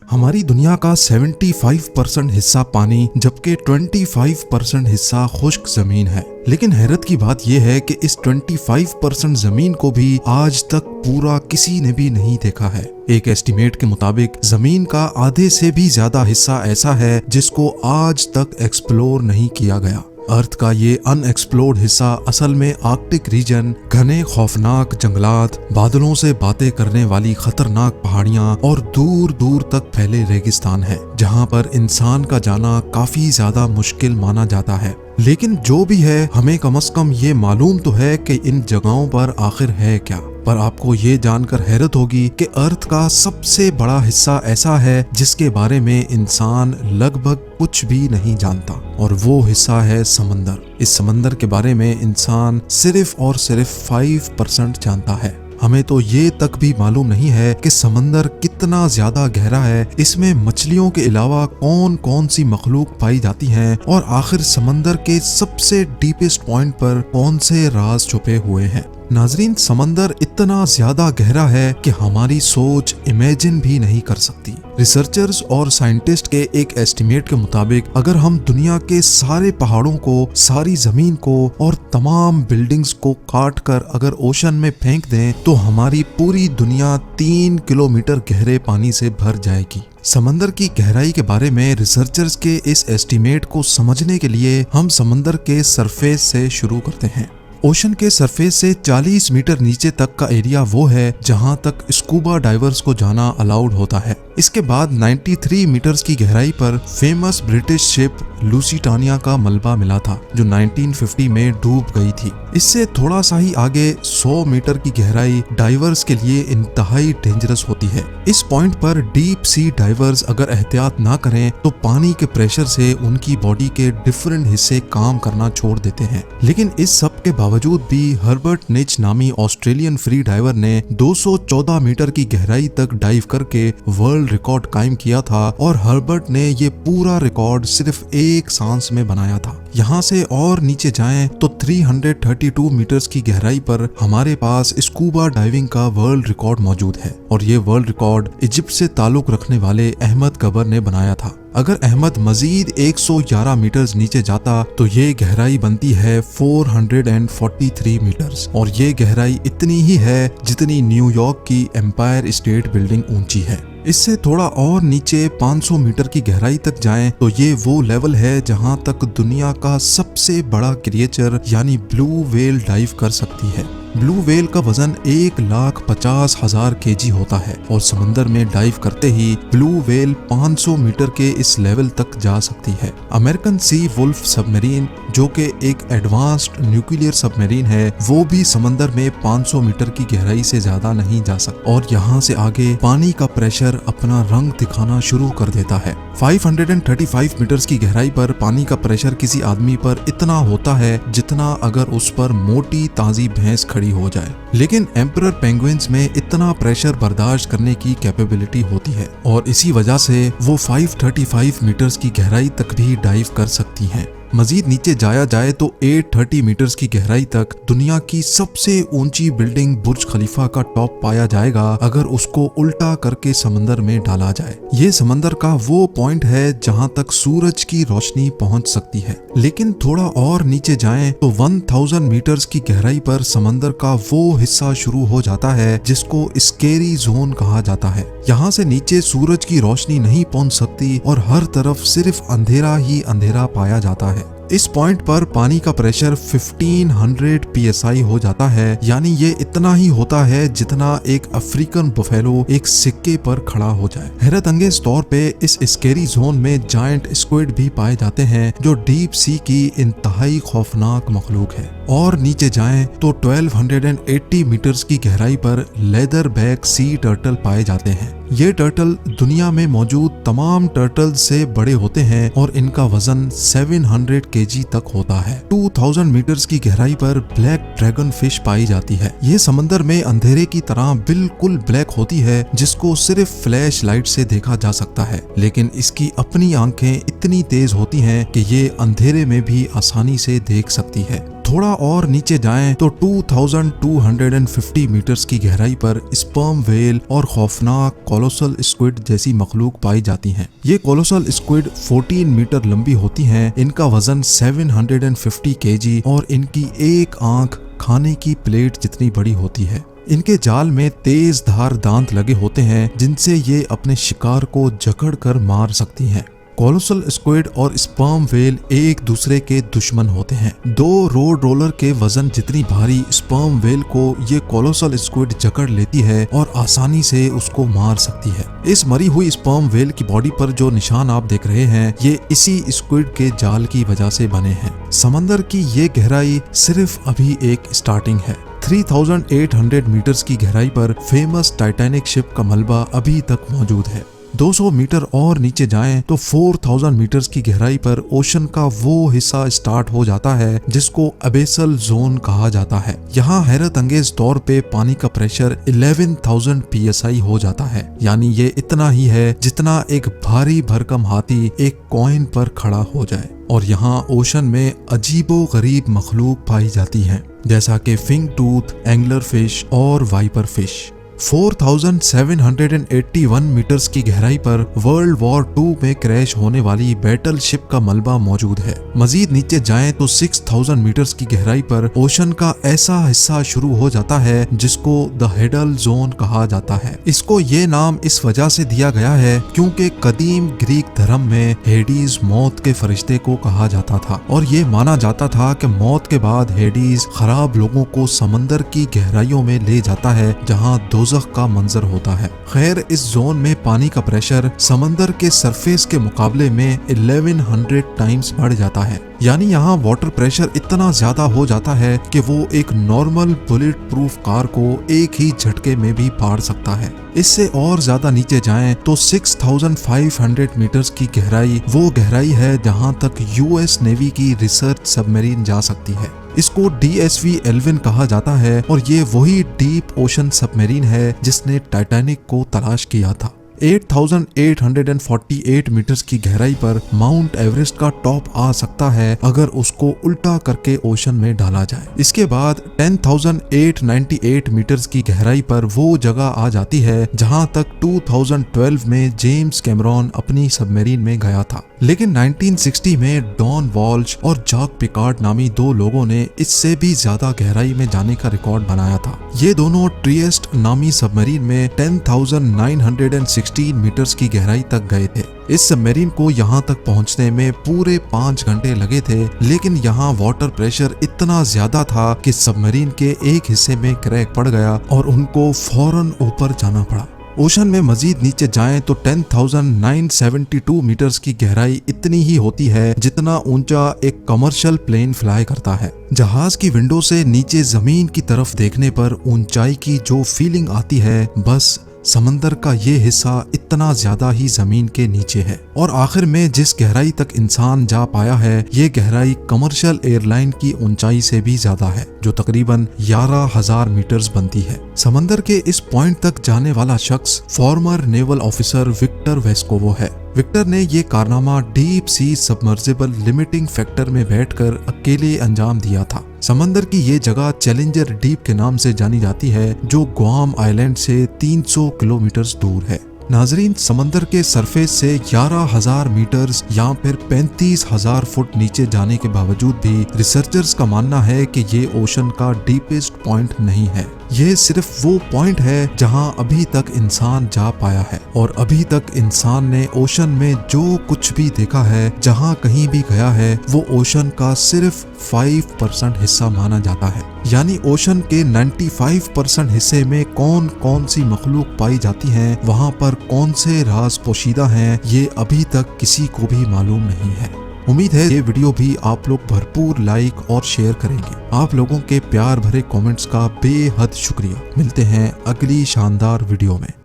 हमारी दुनिया का 75% हिस्सा पानी जबकि 25% हिस्सा खुश्क जमीन है। लेकिन हैरत की बात यह है कि इस 25% जमीन को भी आज तक पूरा किसी ने भी नहीं देखा है। एक एस्टीमेट के मुताबिक जमीन का आधे से भी ज्यादा हिस्सा ऐसा है जिसको आज तक एक्सप्लोर नहीं किया गया। अर्थ का ये अनएक्सप्लोर्ड हिस्सा असल में आर्कटिक रीजन, घने खौफनाक जंगलात, बादलों से बातें करने वाली खतरनाक पहाड़ियां और दूर दूर तक फैले रेगिस्तान है, जहां पर इंसान का जाना काफी ज्यादा मुश्किल माना जाता है। लेकिन जो भी है, हमें कम से कम ये मालूम तो है कि इन जगहों पर आखिर है क्या। पर आपको ये जानकर हैरत होगी कि अर्थ का सबसे बड़ा हिस्सा ऐसा है जिसके बारे में इंसान लगभग कुछ भी नहीं जानता, और वो हिस्सा है समंदर। इस समंदर के बारे में इंसान सिर्फ और सिर्फ 5% जानता है। हमें तो ये तक भी मालूम नहीं है कि समंदर कितना ज्यादा गहरा है, इसमें मछलियों के अलावा कौन कौन सी मखलूक पाई जाती हैं, और आखिर समंदर के सबसे डीपेस्ट पॉइंट पर कौन से राज छुपे हुए हैं। नाजरीन, समंदर इतना ज्यादा गहरा है कि हमारी सोच इमेजिन भी नहीं कर सकती। रिसर्चर्स और साइंटिस्ट के एक एस्टिमेट के मुताबिक अगर हम दुनिया के सारे पहाड़ों को, सारी जमीन को और तमाम बिल्डिंग्स को काट कर अगर ओशन में फेंक दें तो हमारी पूरी दुनिया 3 किलोमीटर गहरे पानी से भर जाएगी। समंदर की गहराई के बारे में रिसर्चर्स के इस एस्टिमेट को समझने के लिए हम समंदर के सरफेस से शुरू करते हैं। ओशन के सरफेस से 40 मीटर नीचे तक का एरिया वो है जहां तक स्कूबा डाइवर्स को जाना अलाउड होता है। इसके बाद 93 मीटर्स की गहराई पर फेमस ब्रिटिश शिप लूसिटानिया का मलबा मिला था, जो 1950 में डूब गई थी। इससे थोड़ा सा ही आगे 100 मीटर की गहराई डाइवर्स के लिए इंतहाई डेंजरस होती है। इस पॉइंट पर डीप सी डाइवर्स अगर एहतियात ना करें तो पानी के प्रेशर से उनकी बॉडी के डिफरेंट हिस्से काम करना छोड़ देते हैं। लेकिन इस सब के बावजूद भी हर्बर्ट निच नामी ऑस्ट्रेलियन फ्री डाइवर ने 214 मीटर की गहराई तक डाइव करके वर्ल्ड रिकॉर्ड कायम किया था, और हर्बर्ट ने ये पूरा रिकॉर्ड सिर्फ एक सांस में बनाया था। यहाँ से और नीचे जाएं तो 332 मीटर्स की गहराई पर हमारे पास स्कूबा डाइविंग का वर्ल्ड रिकॉर्ड मौजूद है, और ये वर्ल्ड रिकॉर्ड इजिप्ट से ताल्लुक रखने वाले अहमद कबर ने बनाया था। अगर अहमद मजीद 111 मीटर्स नीचे जाता तो ये गहराई बनती है 443 मीटर्स, और ये गहराई इतनी ही है जितनी न्यूयॉर्क की एम्पायर स्टेट बिल्डिंग ऊंची है। इससे थोड़ा और नीचे 500 मीटर की गहराई तक जाएं तो ये वो लेवल है जहां तक दुनिया का सबसे बड़ा क्रिएचर यानी ब्लू व्हेल डाइव कर सकती है। ब्लू व्हेल का वजन 1,50,000 kg होता है, और समंदर में डाइव करते ही ब्लू व्हेल 500 मीटर के इस लेवल तक जा सकती है। अमेरिकन सी वुल्फ सबमरीन, जो कि एक एडवांस्ड न्यूक्लियर सबमरीन है, वो भी समंदर में 500 मीटर की गहराई से ज्यादा नहीं जा सकता, और यहाँ से आगे पानी का प्रेशर अपना रंग दिखाना शुरू कर देता है। 535 मीटर्स की गहराई पर पानी का प्रेशर किसी आदमी पर इतना होता है जितना अगर उस पर मोटी ताजी भैंस खड़ी हो जाए। लेकिन एम्परर पेंगुइन्स में इतना प्रेशर बर्दाश्त करने की कैपेबिलिटी होती है, और इसी वजह से वो 535 मीटर्स की गहराई तक भी डाइव कर सकती हैं। मजीद नीचे जाया जाए तो 830 मीटर्स की गहराई तक दुनिया की सबसे ऊंची बिल्डिंग बुर्ज खलीफा का टॉप पाया जाएगा अगर उसको उल्टा करके समंदर में डाला जाए। ये समंदर का वो पॉइंट है जहां तक सूरज की रोशनी पहुंच सकती है। लेकिन थोड़ा और नीचे जाएं तो 1000 मीटर्स की गहराई पर समंदर का वो हिस्सा शुरू हो जाता है जिसको स्केरी जोन कहा जाता है। यहाँ से नीचे सूरज की रोशनी नहीं पहुंच सकती और हर तरफ सिर्फ अंधेरा ही अंधेरा पाया जाता है। इस पॉइंट पर पानी का प्रेशर 1500 psi हो जाता है, यानी ये इतना ही होता है जितना एक अफ्रीकन बफेलो एक सिक्के पर खड़ा हो जाए। हैरत अंगेज तौर पे इस स्केरी जोन में जायंट स्क्विड भी पाए जाते हैं, जो डीप सी की इंतहाई खौफनाक मखलूक है। और नीचे जाएं तो 1280 मीटर्स की गहराई पर लेदर बैक सी टर्टल पाए जाते हैं। ये टर्टल दुनिया में मौजूद तमाम टर्टल से बड़े होते हैं, और इनका वजन 700 kg तक होता है। 2000 मीटर्स की गहराई पर ब्लैक ड्रैगन फिश पाई जाती है। ये समंदर में अंधेरे की तरह बिल्कुल ब्लैक होती है, जिसको सिर्फ फ्लैश लाइट से देखा जा सकता है, लेकिन इसकी अपनी आंखें इतनी तेज होती हैं कि ये अंधेरे में भी आसानी से देख सकती है। थोड़ा और नीचे जाएं तो 2250 मीटर्स की गहराई पर स्पर्म वेल और खौफनाक कोलोसल स्क्विड जैसी मखलूक पाई जाती हैं। ये कोलोसल स्क्विड 14 मीटर लंबी होती हैं। इनका वजन 750 केजी और इनकी एक आंख खाने की प्लेट जितनी बड़ी होती है। इनके जाल में तेज धार दांत लगे होते हैं जिनसे ये अपने शिकार को जकड़ कर मार सकती हैं। कोलोसल स्क्विड और स्पर्म वेल एक दूसरे के दुश्मन होते हैं। 2 रोड रोलर के वजन जितनी भारी स्पर्म वेल को ये कोलोसल स्क्विड जकड़ लेती है और आसानी से उसको मार सकती है। इस मरी हुई स्पर्म वेल की बॉडी पर जो निशान आप देख रहे हैं ये इसी स्क्विड के जाल की वजह से बने हैं। समंदर की ये गहराई सिर्फ अभी एक स्टार्टिंग है। 3800 मीटर्स की गहराई पर फेमस टाइटैनिक शिप का मलबा अभी तक मौजूद है। 200 मीटर और नीचे जाएं तो 4000 मीटर्स की गहराई पर ओशन का वो हिस्सा स्टार्ट हो जाता है जिसको अबेसल जोन कहा जाता है। यहाँ हैरत अंगेज तौर पे पानी का प्रेशर 11,000 PSI हो जाता है। यानी ये इतना ही है जितना एक भारी भरकम हाथी एक कॉइन पर खड़ा हो जाए। और यहाँ ओशन में अजीबो गरीब मखलूक पाई जाती हैं जैसा कि फिंग टूथ, एंगलर फिश और वाइपर फिश। 4781 मीटर्स की गहराई पर वर्ल्ड वॉर 2 में क्रैश होने वाली बैटल शिप का मलबा मौजूद है। मजीद नीचे जाएं तो 6000 मीटर्स की गहराई पर ओशन का ऐसा हिस्सा शुरू हो जाता है जिसको द हेडल जोन कहा जाता है। इसको ये नाम इस वजह से दिया गया है क्योंकि कदीम ग्रीक धर्म में हेडीज मौत के फरिश्ते को कहा जाता था और ये माना जाता था कि मौत के बाद हेडीज खराब लोगों को समंदर की गहराइयों में ले जाता है जहाँ का मंजर होता है। खैर इस जोन में पानी का प्रेशर समंदर के सरफेस के मुकाबले में 1100 टाइम्स बढ़ जाता है। यानी यहाँ वाटर प्रेशर इतना ज्यादा हो जाता है कि वो एक नॉर्मल बुलेट प्रूफ कार को एक ही झटके में भी फाड़ सकता है। इससे और ज्यादा नीचे जाएं तो 6500 मीटर्स की गहराई वो गहराई है जहाँ तक US नेवी की रिसर्च सबमरीन जा सकती है। इसको DSV एल्विन कहा जाता है और ये वही डीप ओशन सबमरीन है जिसने टाइटैनिक को तलाश किया था। 8848 मीटर्स की गहराई पर माउंट एवरेस्ट का टॉप आ सकता है अगर उसको उल्टा करके ओशन में डाला जाए। इसके बाद 10898 मीटर्स की गहराई पर वो जगह आ जाती है जहां तक 2012 में जेम्स कैमरॉन अपनी सबमरीन में गया था। लेकिन 1960 में डॉन वॉल्श और जैक पिकार्ड नामी 2 लोगों ने इससे भी ज्यादा गहराई में जाने का रिकॉर्ड बनाया था। ये दोनों ट्रिएस्ट नामी सबमरीन में 10,916 मीटर्स की गहराई तक गए थे। इस सबमरीन को यहाँ तक पहुँचने में पूरे 5 घंटे लगे थे, लेकिन यहाँ वाटर प्रेशर इतना ज्यादा था कि सबमरीन के एक हिस्से में क्रैक पड़ गया और उनको फौरन ऊपर जाना पड़ा। ओशन में मजीद नीचे जाएं तो 10,972 मीटर्स की गहराई इतनी ही होती है जितना ऊंचा एक कमर्शियल प्लेन फ्लाई करता है। जहाज की विंडो से नीचे जमीन की तरफ देखने पर ऊंचाई की जो फीलिंग आती है, बस समंदर का ये हिस्सा इतना ज्यादा ही जमीन के नीचे है। और आखिर में जिस गहराई तक इंसान जा पाया है, ये गहराई कमर्शियल एयरलाइन की ऊंचाई से भी ज्यादा है, जो तकरीबन 11,000 मीटर्स बनती है। समंदर के इस पॉइंट तक जाने वाला शख्स former naval officer Victor Vescovo है। विक्टर ने ये कारनामा deep sea submersible limiting factor में बैठकर अकेले अंजाम दिया था। समंदर की ये जगह चैलेंजर डीप के नाम से जानी जाती है, जो गुआम आइलैंड से 300 किलोमीटर दूर है। नाजरीन, समंदर के सरफेस से 11,000 मीटर्स या फिर 35,000 फुट नीचे जाने के बावजूद भी रिसर्चर्स का मानना है कि ये ओशन का डीपेस्ट पॉइंट नहीं है। ये सिर्फ वो पॉइंट है जहां अभी तक इंसान जा पाया है, और अभी तक इंसान ने ओशन में जो कुछ भी देखा है, जहां कहीं भी गया है, वो ओशन का सिर्फ 5% हिस्सा माना जाता है। यानी ओशन के 95% हिस्से में कौन कौन सी मखलूक पाई जाती हैं, वहां पर कौन से राज पोशीदा हैं, ये अभी तक किसी को भी मालूम नहीं है। उम्मीद है ये वीडियो भी आप लोग भरपूर लाइक और शेयर करेंगे। आप लोगों के प्यार भरे कमेंट्स का बेहद शुक्रिया। मिलते हैं अगली शानदार वीडियो में।